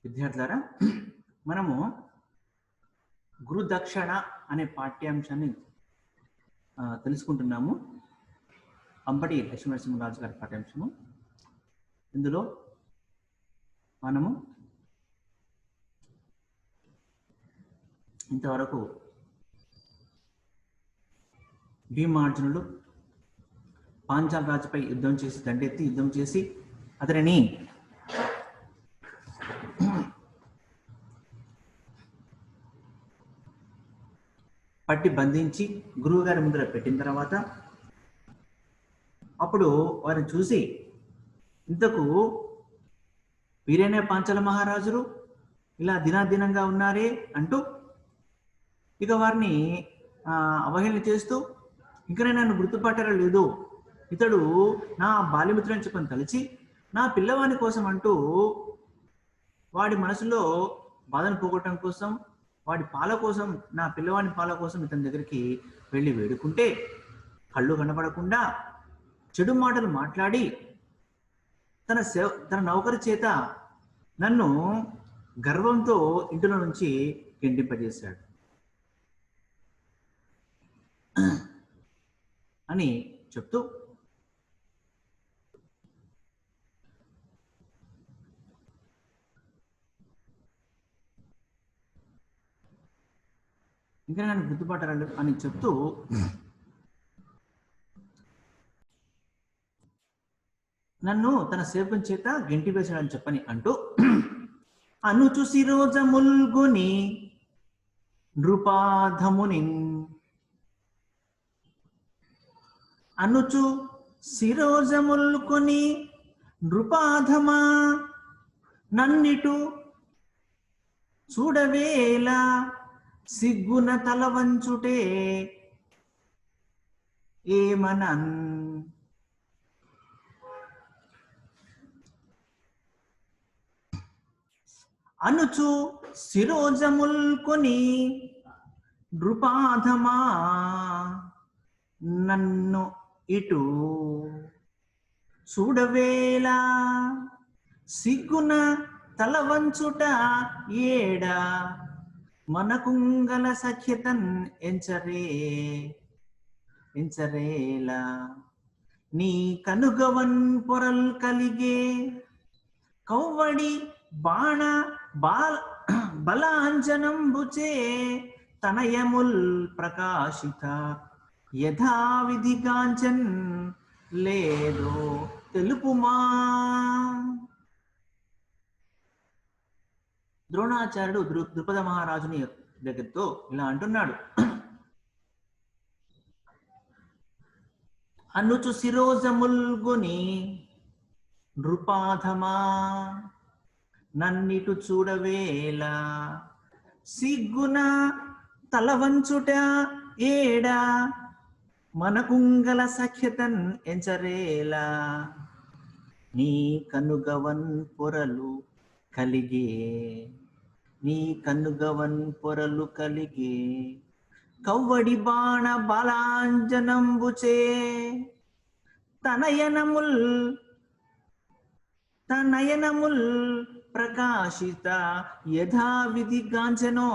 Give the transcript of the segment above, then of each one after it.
విద్యార్థులారా, మనము గురుదక్షిణ అనే పాఠ్యాంశాన్ని తెలుసుకుంటున్నాము. అంబటి లక్ష్మీనరసింహరాజు గారి పాఠ్యాంశము. ఇందులో మనము ఇంతవరకు భీమార్జునుడు పాంచాల రాజుపై యుద్ధం చేసి దండెత్తి యుద్ధం చేసి అతనిని పట్టి బంధించి గురువు గారి ముందర పెట్టిన తర్వాత అప్పుడు వారిని చూసి ఇంతకు వీరేనే పాంచాల మహారాజులు ఇలా దినాదినంగా ఉన్నారే అంటూ ఇక వారిని అవహేళన చేస్తూ ఇంకా నన్ను గుర్తుపట్టారా లేదు, ఇతడు నా బాల్యమిత్రుని చెప్పని తలిచి నా పిల్లవాని కోసం అంటూ వాడి మనసులో బాధను పోగొట్టడం కోసం, వాడి పాల కోసం, నా పిల్లవాని పాల కోసం ఇతని దగ్గరికి వెళ్ళి వేడుకుంటే కళ్ళు కనపడకుండా చెడు మాటలు మాట్లాడి తన నౌకరు చేత నన్ను గర్వంతో ఇంటిలో నుంచి గెంటింపజేశాడు అని చెప్తూ ఇంకా నన్ను గుర్తుపట్టారు అని చెప్తూ నన్ను తన సేవకుని చేత గెంటి వేశాడని చెప్పని అంటూ అనుచు శిరోజముల్గుని నృపాధముని అనుచు శిరోజముల్కొని నృపాధమా నన్నిటు చూడవేలా సిగ్గున తల వంచుటే ఏమనన్ అనుచు శిరోజముల్కొని నృపాధమా నన్ను ఇటు చూడవేలా సిగ్గున తల వంచుట ఏడా మనకుంగల సఖ్యతన్ ఎంచరేలా నీ కనుగవన్ పొరల్ కలిగే కౌవడి బాణ బలాంజనంబుచే తనయముల్ ప్రకాశిత యథావిధి కాంచన్ లేదో తెలుపుమా. ద్రోణాచార్యుడు ద్రుపద మహారాజుని దగ్గరతో ఇలా అంటున్నాడు, అనుచు శిరోజముల్గుని నృపాధమా నన్నిటు చూడవేలా సిగ్గున తల వంచుట ఏడా మనకుంగల సఖ్యతన్ ఎంచరేలా నీ కనుగవన్ పొరలు కలిగే నీ కనుగవన్ పొరలు కలిగే కవ్వడి బాణ బలాంజనంబుచే తనయనముల్ ప్రకాశిత యథావిధి గాంచనో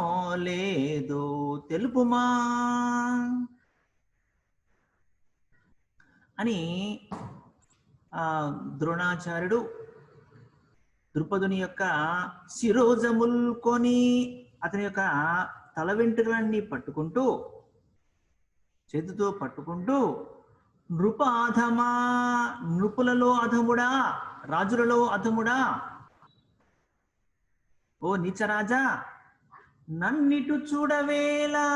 లేదో తెలుపుమా అని ద్రోణాచార్యుడు ద్రుపదుని యొక్క శిరోజముల్కొని అతని యొక్క తల వెంట్రుకలన్నీ పట్టుకుంటూ చేతితో పట్టుకుంటూ నృపాధమా నృపులలో అధముడా రాజులలో అధముడా ఓ నీచరాజా నన్నిటు చూడవేలా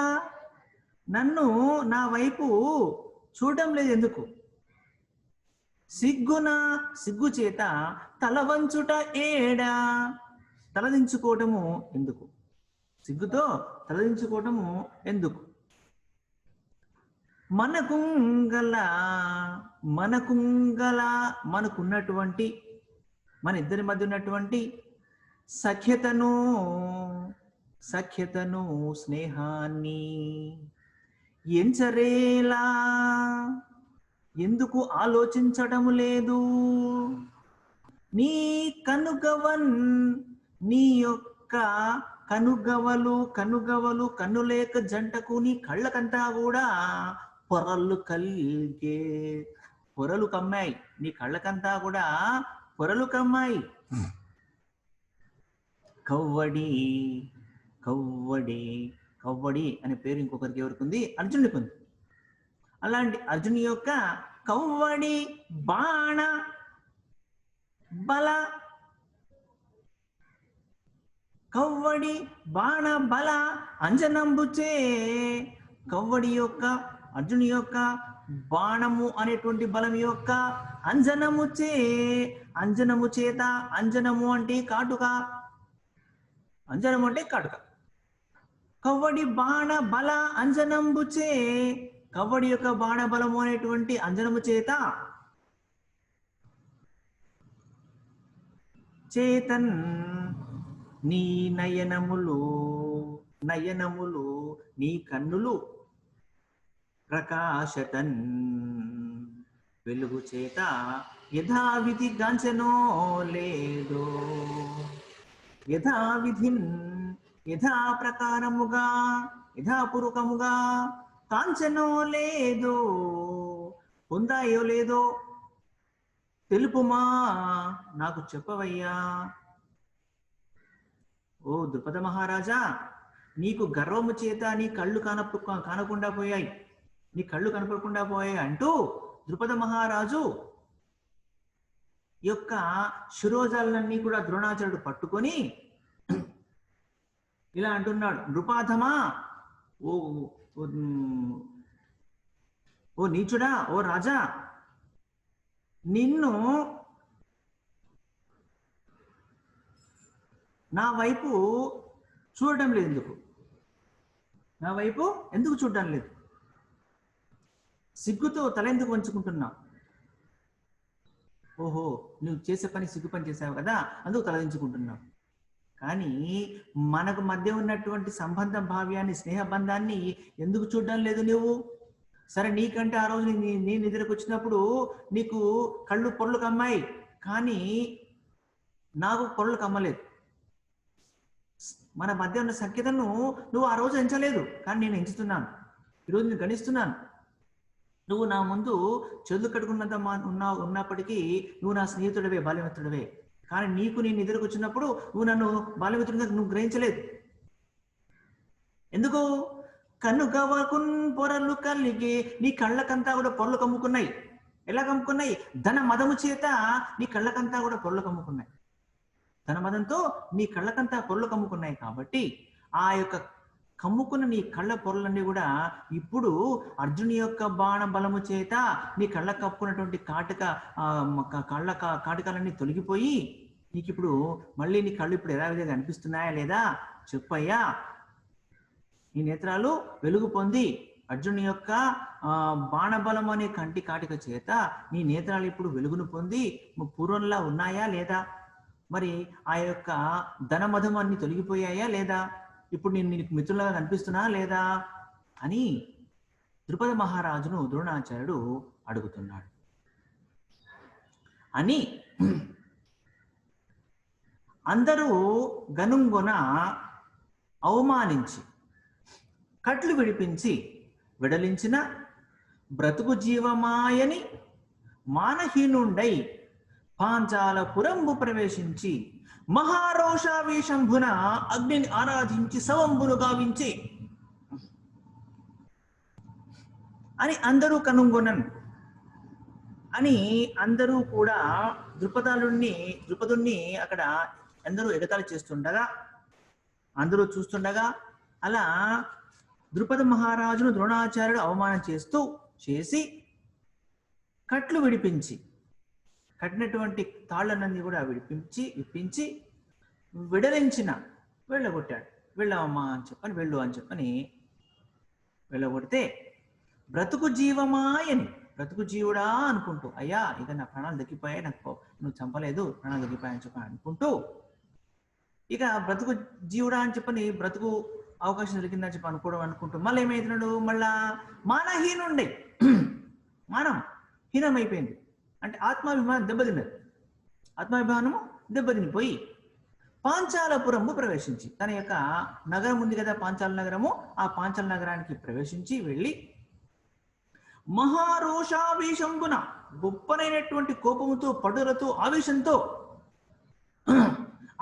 నన్ను నా వైపు చూడడం లేదు ఎందుకు, సిగ్గు చేత తల వంచుట ఏడా తలదించుకోవటము ఎందుకు, సిగ్గుతో తలదించుకోవటము ఎందుకు, మనకున్నటువంటి మన ఇద్దరి మధ్య ఉన్నటువంటి సఖ్యతను స్నేహాన్ని ఎంచరేలా ఎందుకు ఆలోచించటము లేదు, నీ కనుగవన్ నీ యొక్క కనుగవలు కన్నులేక జంటకు నీ కళ్ళకంతా కూడా పొరలు కలిగే, పొరలు కమ్మాయి, నీ కళ్ళకంతా కూడా పొరలు కమ్మాయి. కవ్వడి కవ్వడి కవ్వడి అనే పేరు ఇంకొకరికి ఎవరికి ఉంది? అర్జునుడికి ఉంది. అలాంటి అర్జుని యొక్క కవ్వడి బాణ బల, కవ్వడి బాణ బల అంజనంబుచే, కవ్వడి యొక్క అర్జుని యొక్క బాణము అనేటువంటి బలం యొక్క అంజనముచే, అంజనము చేత, అంజనము అంటే కాటుక, అంజనము అంటే కాటుక. కవ్వడి బాణ బల అంజనంబుచే, కవ్వడి యొక్క బాణ బలము అనేటువంటి అంజనము చేత చేతన్ నీ నయనములు నీ కన్నులు ప్రకాశతన్ వెలుగు చేత యథావిధి గాంచనో లేదో, యథావిధిన్ యథా ప్రకారముగా యథాపూర్వకముగా కాంచనో లేదో, పొందాయో లేదో తెలుపుమా, నాకు చెప్పవయ్యా. ఓ ద్రుపద మహారాజా, నీకు గర్వము చేత నీ కళ్ళు కానకుండా పోయాయి, నీ కళ్ళు కనపడకుండా పోయాయి అంటూ ద్రుపద మహారాజు యొక్క శిరోజాలన్నీ కూడా ద్రోణాచార్యుడు పట్టుకొని ఇలా అంటున్నాడు, నృపాధమా, ఓ ఓ నీచుడా, ఓ రాజా, నిన్ను నా వైపు చూడటం లేదు ఎందుకు? నా వైపు ఎందుకు చూడటం లేదు? సిగ్గుతో తల ఎందుకు వంచుకుంటున్నావు? ఓహో, నువ్వు చేసే పని సిగ్గు పని చేసావు కదా, అందుకు తలదించుకుంటున్నావు. కానీ మనకు మధ్య ఉన్నటువంటి సంబంధ భావ్యాన్ని, స్నేహబంధాన్ని ఎందుకు చూడడం లేదు నువ్వు? సరే, నీకంటే ఆ రోజు నేను నిద్రకు వచ్చినప్పుడు నీకు కళ్ళు పొరలు కమ్మాయి, కానీ నాకు పొరలు కమ్మలేదు. మన మధ్య ఉన్న సఖ్యతను నువ్వు ఆ రోజు ఎంచలేదు, కానీ నేను ఎంచుతున్నాను. ఈరోజు నేను గణిస్తున్నాను. నువ్వు నా ముందు చెదులు కట్టుకున్నంత ఉన్నప్పటికీ నువ్వు నా స్నేహితుడివే, బాల్యమిత్రుడివే. కానీ నీకు నేను నిద్రకు వచ్చినప్పుడు నువ్వు నన్ను బాల్యమిత్రుడిగా నువ్వు గ్రహించలేదు. ఎందుకు? కనుగవకున్ పొరలు కలిగే, నీ కళ్ళకంతా కూడా పొరలు కమ్ముకున్నాయి. ఎలా కమ్ముకున్నాయి? ధన మదము చేత నీ కళ్ళకంతా కూడా పొరలు కమ్ముకున్నాయి. ధన మదంతో నీ కళ్ళకంతా పొరలు కమ్ముకున్నాయి. కాబట్టి ఆ యొక్క కమ్ముకున్న నీ కళ్ళ పొరలన్నీ కూడా ఇప్పుడు అర్జుని యొక్క బాణ బలము చేత నీ కళ్ళ కప్పుకున్నటువంటి కళ్ళ కాటికాలన్నీ తొలగిపోయి నీకు ఇప్పుడు మళ్ళీ నీ కళ్ళు ఇప్పుడు ఎలా విధంగా అనిపిస్తున్నాయా లేదా చెప్పయ్యా. నీ నేత్రాలు వెలుగు పొంది అర్జునుని యొక్క బాణబలం అనే కంటి కాటిక చేత నీ నేత్రాలు ఇప్పుడు వెలుగును పొంది పూర్వంలా ఉన్నాయా లేదా? మరి ఆ యొక్క ధనమధం అన్ని తొలగిపోయాయా లేదా? ఇప్పుడు నేను నీకు మిత్రులుగా కనిపిస్తున్నా లేదా అని ద్రుపద మహారాజును ద్రోణాచార్యుడు అడుగుతున్నాడు. అని అందరూ గనుంగొన అవమానించి కట్లు విడిపించి విడలించిన బ్రతుకు జీవమాయని మానహీనుండై పాంచాలపురంబు ప్రవేశించి మహారోషావేశంభున అగ్నిని ఆరాధించి సవంబును గావించి అని అందరూ కనుగొనను అని అందరూ కూడా ద్రుపదుణ్ణి అక్కడ అందరూ ఎగతాళి చేస్తుండగా, అందరూ చూస్తుండగా అలా ద్రుపద మహారాజును ద్రోణాచార్యుడు అవమానం చేసి కట్లు విడిపించి కట్టినటువంటి తాళ్ళన్నీ కూడా విప్పించి విడలించిన వెళ్ళగొట్టాడు. వెళ్ళవమ్మా అని చెప్పని వెళ్ళగొడితే బ్రతుకు జీవమాయని, బ్రతుకు జీవుడా అనుకుంటూ, అయ్యా ఇక నా ప్రాణాలు దక్కిపోయాయి, నాకు నువ్వు చంపలేదు, ప్రాణాలు దక్కిపోయాయని చెప్పని అనుకుంటూ, ఇక బ్రతుకు జీవుడా అని చెప్పని బ్రతుకు అవకాశం దొరికిందని చెప్పి అనుకుంటూ మళ్ళీ ఏమవుతున్నాడు? మళ్ళా మానహీనుండే, మానం హీనమైపోయింది. అంటే ఆత్మాభిమానం దెబ్బతిన్నది. ఆత్మాభిమానము దెబ్బతినిపోయి పాంచాలపురము ప్రవేశించి, తన యొక్క నగరం ఉంది కదా పాంచాల నగరము, ఆ పాంచాల నగరానికి ప్రవేశించి వెళ్ళి మహారోషావేశంబున, గొప్పనైనటువంటి కోపముతో, పడులతో, ఆవేశంతో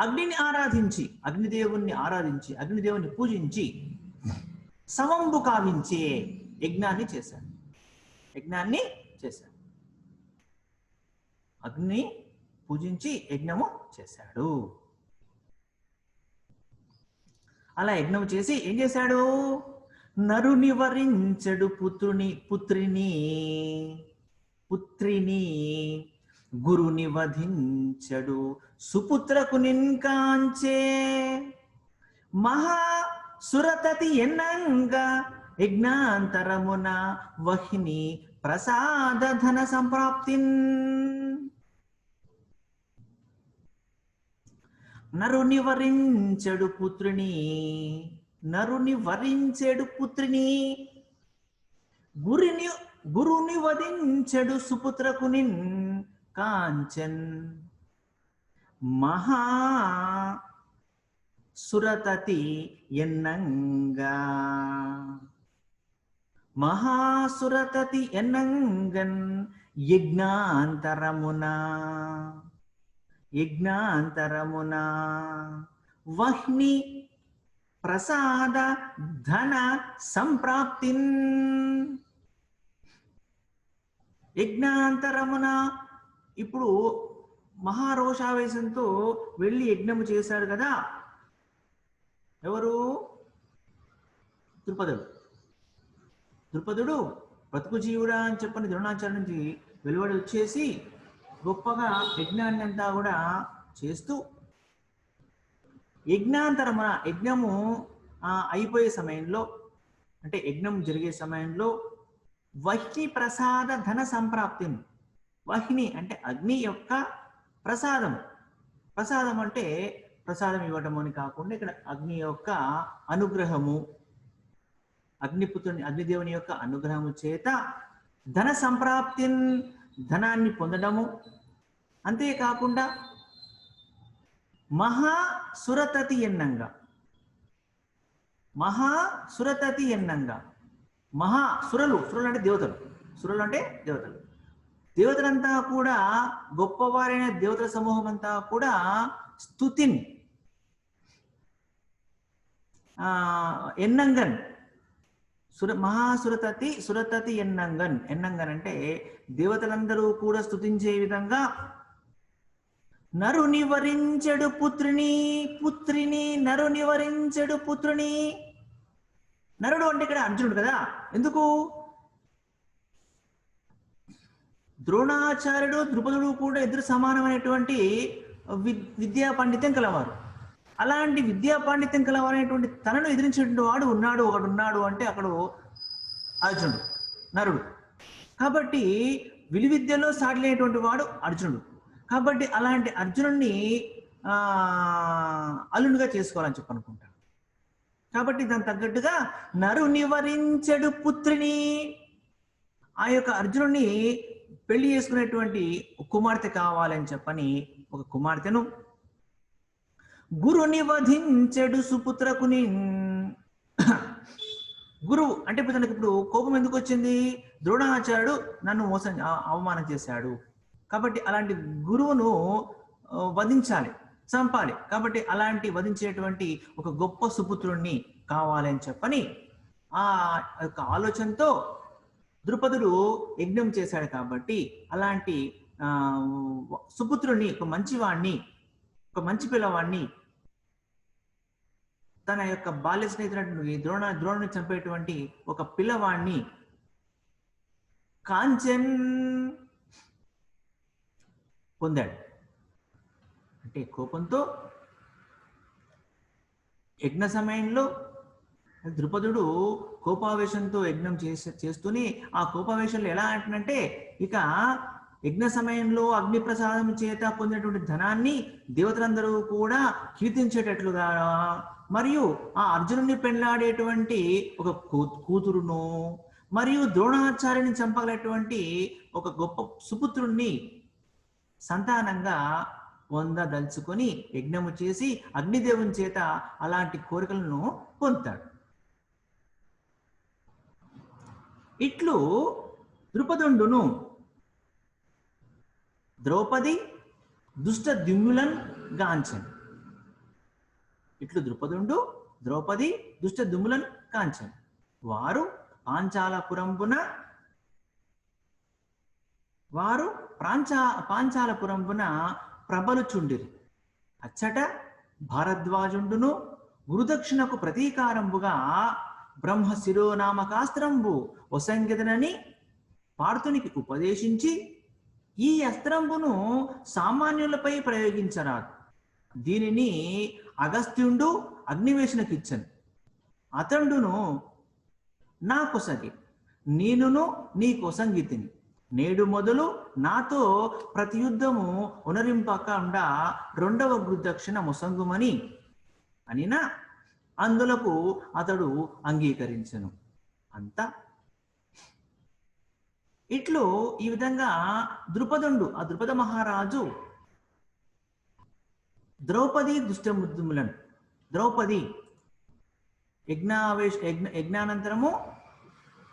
అగ్నిని ఆరాధించి, అగ్నిదేవుణ్ణి ఆరాధించి, అగ్నిదేవుని పూజించి సవంబు కావించే యజ్ఞాన్ని చేశాడు. యజ్ఞాన్ని చేశాడు, అగ్ని పూజించి యజ్ఞము చేశాడు. అలా యజ్ఞం చేసి ఏం చేశాడు? నరుని వరించడు పుత్రిని గురుని వధించడు సుపుత్రకు నిన్కాంచే మహా సురతతి ఎన్నంగా యజ్ఞాంతరమున వహ్ని ప్రసాద ధన సంప్రాప్తిన్. నరుని వరించెడు పుత్రిని, నరుని వరించెడు పుత్రిని, గురుని వధించెడు సుపుత్రకు నిన్ కాంచన్ మహా సురతతి ఎన్నంగా, మహాసురతతి ఎన్నంగన్ యజ్ఞాంతరమున వహ్ని ప్రసాద ధన సంప్రాప్తిన్. యజ్ఞాంతరమున ఇప్పుడు మహారోషావేశంతో వెళ్ళి యజ్ఞము చేశాడు కదా ఎవరు? ద్రుపదుడు బ్రతుకు జీవుడా అని చెప్పని ద్రోణాచార్య నుంచి వెలువడి వచ్చేసి గొప్పగా యజ్ఞాన్ని అంతా కూడా చేస్తూ, యజ్ఞాంతరమున, యజ్ఞము అయిపోయే సమయంలో, అంటే యజ్ఞం జరిగే సమయంలో వహ్ని ప్రసాద ధన సంప్రాప్తి. వహ్ని అంటే అగ్ని యొక్క ప్రసాదం. ప్రసాదం అంటే ప్రసాదం ఇవ్వటము అని కాకుండా ఇక్కడ అగ్ని యొక్క అనుగ్రహము, అగ్నిదేవుని యొక్క అనుగ్రహము చేత ధన సంప్రాప్తి, ధనాన్ని పొందడము. అంతేకాకుండా మహాసురతతి ఎన్నంగా, సురులు అంటే దేవతలు, దేవతలంతా కూడా, గొప్పవారైన దేవతల సమూహం అంతా కూడా స్తుతిన్ ఎన్నంగన్, సురతతి ఎన్నంగన్ అంటే దేవతలందరూ కూడా స్తుతించే విధంగా నరుని వరించెడు పుత్రిని నరుని వరించెడు పుత్రిని. నరుడు అంటే ఇక్కడ అర్జునుడు కదా. ఎందుకు? ద్రోణాచార్యుడు, ద్రుపదుడు కూడా ఇద్దరు సమానమైనటువంటి విద్యా పాండిత్యం కలవారు. అలాంటి విద్యా పాండిత్యం కలవారైనటువంటి తనను ఎదిరించేటువంటి వాడు ఒకడున్నాడు అంటే అక్కడ అర్జునుడు, నరుడు. కాబట్టి విలువిద్యలో సాటిలేనటువంటి వాడు అర్జునుడు. కాబట్టి అలాంటి అర్జునుడిని అల్లునిగా చేసుకోవాలని చెప్పి అనుకుంటాడు. కాబట్టి దానికి తగ్గట్టుగా నరుని వరించెడు పుత్రిని, ఆ యొక్క అర్జునుడిని పెళ్లి చేసుకునేటువంటి కుమార్తె కావాలని చెప్పని ఒక కుమార్తెను, గురుని వధించెడు సుపుత్రకుని. గురువు అంటే ఇప్పుడు తనకి ఇప్పుడు కోపం ఎందుకు వచ్చింది? ద్రోణాచార్యుడు నన్ను అవమానం చేశాడు కాబట్టి అలాంటి గురువును వధించాలి, చంపాలి. కాబట్టి అలాంటి వధించేటువంటి ఒక గొప్ప సుపుత్రుడిని కావాలని చెప్పని ఆ యొక్క ఆలోచనతో ద్రుపదుడు యజ్ఞం చేశాడు. కాబట్టి అలాంటి సుపుత్రుడిని, ఒక మంచివాణ్ణి, ఒక మంచి పిల్లవాడిని, తన యొక్క బాల్య స్నేహితుడు ద్రోణుని చంపేటువంటి ఒక పిల్లవాడిని కాంచన్ పొందాడు. అంటే కోపంతో యజ్ఞ సమయంలో ద్రుపదుడు కోపావేశంతో యజ్ఞం చేస్తూనే ఆ కోపావేశంలో ఎలా అంటున్నంటే, ఇక యజ్ఞ సమయంలో అగ్ని ప్రసాదం చేత పొందినటువంటి ధనాన్ని దేవతలందరూ కూడా కీర్తించేటట్లుగా, మరియు ఆ అర్జునుడిని పెళ్లాడేటువంటి ఒక కూతురును, మరియు ద్రోణాచార్యుని చంపగలటువంటి ఒక గొప్ప సుపుత్రుణ్ణి సంతానంగా పొందదలుచుకొని యజ్ఞము చేసి అగ్నిదేవుని చేత అలాంటి కోరికలను పొందుతాడు. ఇట్లు ద్రుపదుండును ద్రౌపది దుష్టద్యుమ్నులన్ గాంచెను. ఇట్లు ద్రుపదుండు ద్రౌపది దుష్టద్యుమ్నులన్ కాంచెను. వారు పాంచాలపురంబున ప్రబలుచుండిరి. అచ్చట భారద్వాజుండును గురుదక్షిణకు ప్రతీకారంబుగా బ్రహ్మ శిరోనామకాస్త్రంబు ఒసంగెదనని పార్థునికి ఉపదేశించి, ఈ అస్త్రంబును సామాన్యులపై ప్రయోగించరాదు, దీనిని అగస్త్యుండు అగ్నివేశనకిచ్చను. అతండును నా కొసగి, నేనును నీ కొసంగితిని. నేడు మొదలు నాతో ప్రతి యుద్ధము ఉనరింపకుండా రెండవ గురుదక్షిణ మొసంగుమని అనినా అందులకు అతడు అంగీకరించెను. అంతా ఇట్లు ఈ విధంగా ద్రుపదుండు, ఆ ద్రుపద మహారాజు ద్రౌపది దుష్టముద్దుములను, ద్రౌపది యజ్ఞానంతరము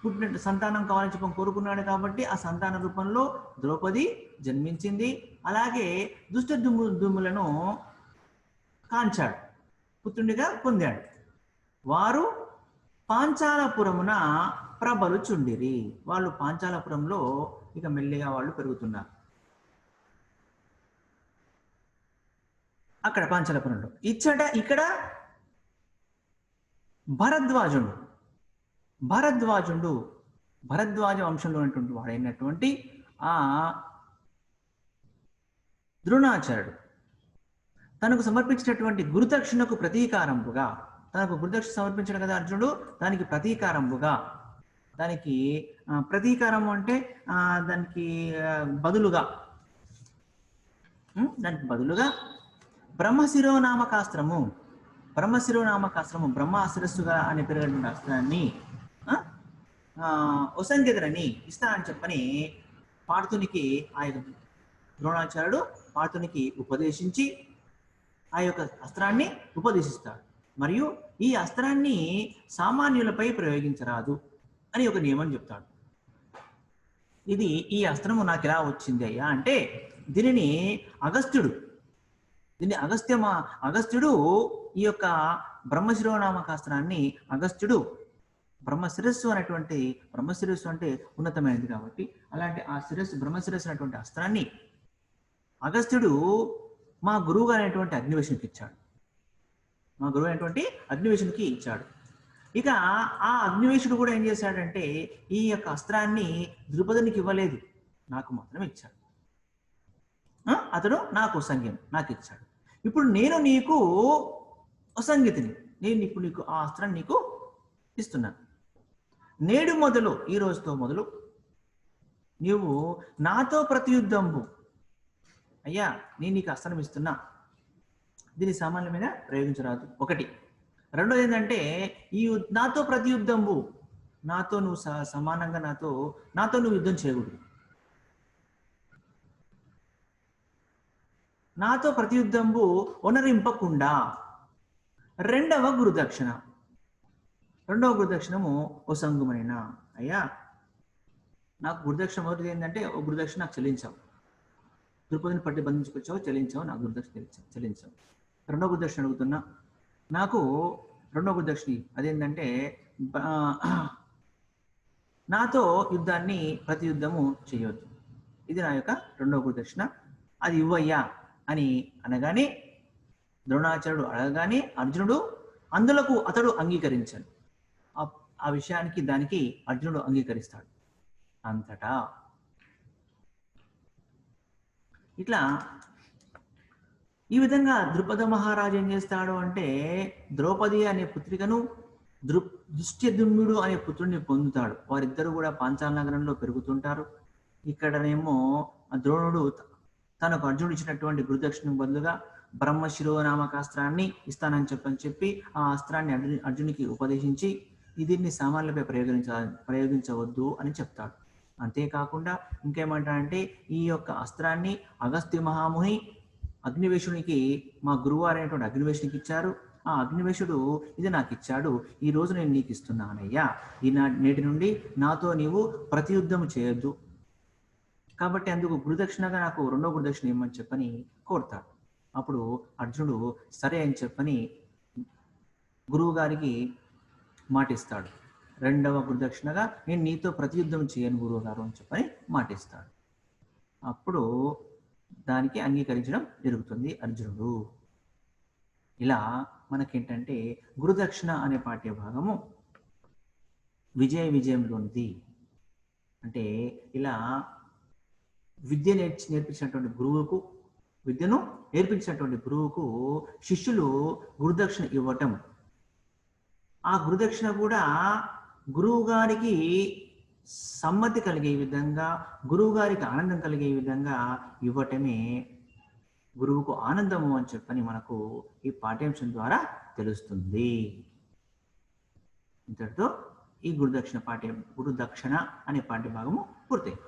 పుట్టిన సంతానం కావాలని చెప్పి కోరుకున్నాడు కాబట్టి ఆ సంతాన రూపంలో ద్రౌపది జన్మించింది. అలాగే దుష్టదుమ్ములను కాంచాడు, పుత్రునిగా పొందాడు. వారు పాంచాలపురమున ప్రబలుచుండిరి. వాళ్ళు పాంచాలపురంలో ఇక మెల్లిగా వాళ్ళు పెరుగుతున్నారు. అక్కడ పాంచాలపురంలో ఇక్కడ భరద్వాజ వంశంలో ఉన్నటువంటి వాడైనటువంటి ఆ ద్రోణాచార్యుడు తనకు సమర్పించినటువంటి గురుదక్షిణకు ప్రతీకారంబుగా, తనకు గురుదక్షిణ సమర్పించాడు కదా అర్జునుడు, దానికి ప్రతీకారంబుగా, దానికి ప్రతీకారం అంటే దానికి బదులుగా బ్రహ్మశిరోనామకాస్త్రము బ్రహ్మ శిరస్సుగా అని పెరిగిన అస్త్రాన్ని ఒసంగెదరని ఇస్తా అని చెప్పని పార్థునికి ఆ యొక్క ద్రోణాచార్యుడు పార్థునికి ఉపదేశించి ఆ యొక్క అస్త్రాన్ని ఉపదేశిస్తాడు. మరియు ఈ అస్త్రాన్ని సామాన్యులపై ప్రయోగించరాదు అని ఒక నియమం చెప్తాడు. ఈ అస్త్రము నాకు ఎలా వచ్చింది అయ్యా అంటే, దీనిని అగస్త్యుడు ఈ యొక్క బ్రహ్మశిరోనామకాస్త్రాన్ని అగస్త్యుడు బ్రహ్మశిరస్సు అంటే ఉన్నతమైనది కాబట్టి అలాంటి ఆ బ్రహ్మశిరస్సు అనేటువంటి అస్త్రాన్ని అగస్త్యుడు మా గురువు అయినటువంటి అగ్నివేశునికి ఇచ్చాడు. ఇక ఆ అగ్నివేశుడు కూడా ఏం చేశాడంటే ఈ యొక్క అస్త్రాన్ని ద్రుపదునికి ఇవ్వలేదు, నాకు మాత్రమే ఇచ్చాడు. అతడు నాకు ఇచ్చాడు. ఇప్పుడు నేను నీకు అసంగతిని, నేను ఇప్పుడు నీకు ఆ అస్త్రాన్ని నీకు ఇస్తున్నాను. నేడు మొదలు, ఈ రోజుతో మొదలు నీవు నాతో ప్రతియుద్ధంబు, అయ్యా నేను నీకు అస్త్రం ఇస్తున్నా, దీని సామాన్యమైన ప్రయోగించరాదు. ఒకటి. రెండోది ఏంటంటే నాతో ప్రతియుద్ధంబు, నాతో నువ్వు సమానంగా నాతో నువ్వు యుద్ధం చేయకూడదు. నాతో ప్రతియుద్ధంబు ఒనరింపకుండా. రెండవ గురుదక్షిణము ఓ సంగుమనైనా, అయ్యా నాకు గురుదక్షిణ మొదటిది ఏంటంటే ఓ గురుదక్షిణ నాకు చెల్లించావు, ద్రుపదిని పట్టి బంధించుకొచ్చావు, చెల్లించావు, నాకు గురుదక్షిణ చెల్లించావు. రెండవ గురుదక్షిణ అడుగుతున్నా, నాకు రెండవ గురుదక్షిణ అదేంటంటే నాతో యుద్ధాన్ని ప్రతియుద్ధము చేయవద్దు, ఇది నా యొక్క రెండవ గురుదక్షిణ, అది ఇవ్వయ్యా అని అనగానే, ద్రోణాచార్యుడు అడగగానే అర్జునుడు అందులకు అతడు అంగీకరించాడు. ఆ విషయానికి దానికి అర్జునుడు అంగీకరిస్తాడు. అంతటా ఇట్లా ఈ విధంగా ద్రుపద మహారాజు ఏం చేస్తాడు అంటే ద్రౌపది అనే పుత్రికను దుష్ట్యదుమ్నుడు అనే పుత్రుడిని పొందుతాడు. వారిద్దరూ కూడా పాంచాల నగరంలో పెరుగుతుంటారు. ఇక్కడనేమో ద్రోణుడు తనకు అర్జునుడు ఇచ్చినటువంటి గురుదక్షిణకు బదులుగా బ్రహ్మశిరోనామకాస్త్రాన్ని ఇస్తానని చెప్పి ఆ అస్త్రాన్ని అర్జునికి ఉపదేశించి దీన్ని సామాన్యులపై ప్రయోగించవద్దు అని చెప్తాడు. అంతేకాకుండా ఇంకేమంటాడంటే ఈ యొక్క అస్త్రాన్ని అగస్త్య మహాముని అగ్నివేశునికి మా గురువు అనేటువంటి అగ్నివేశునికి ఇచ్చారు. ఆ అగ్నివేశుడు ఇది నాకు ఇచ్చాడు, ఈ రోజు నేను నీకు ఇస్తున్నానయ్యా, నేటి నుండి నాతో నీవు ప్రతియుద్ధం చేయొద్దు, కాబట్టి అందుకు గురుదక్షిణగా నాకు రెండో గురుదక్షిణ ఇవ్వమని చెప్పని కోరుతాడు. అప్పుడు అర్జునుడు సరే అని చెప్పని గురువు గారికి మాటిస్తాడు. రెండవ గురుదక్షిణగా నేను నీతో ప్రతియుద్ధం చేయను గురువు గారు అని చెప్పని మాటిస్తాడు. అప్పుడు దానికి అంగీకరించడం జరుగుతుంది అర్జునుడు. ఇలా మనకేంటంటే గురుదక్షిణ అనే పాఠ్య భాగము విజయంలోనిది. అంటే ఇలా విద్యను నేర్పించినటువంటి గురువుకు శిష్యులు గురుదక్షిణ ఇవ్వటం, ఆ గురుదక్షిణ కూడా గురువు గారికి సమ్మతి కలిగే విధంగా, గురువు గారికి ఆనందం కలిగే విధంగా ఇవ్వటమే గురువుకు ఆనందము అని చెప్పని మనకు ఈ పాఠ్యాంశం ద్వారా తెలుస్తుంది. ఇంతటితో ఈ గురుదక్షిణ అనే పాఠ్య భాగము పూర్తయింది.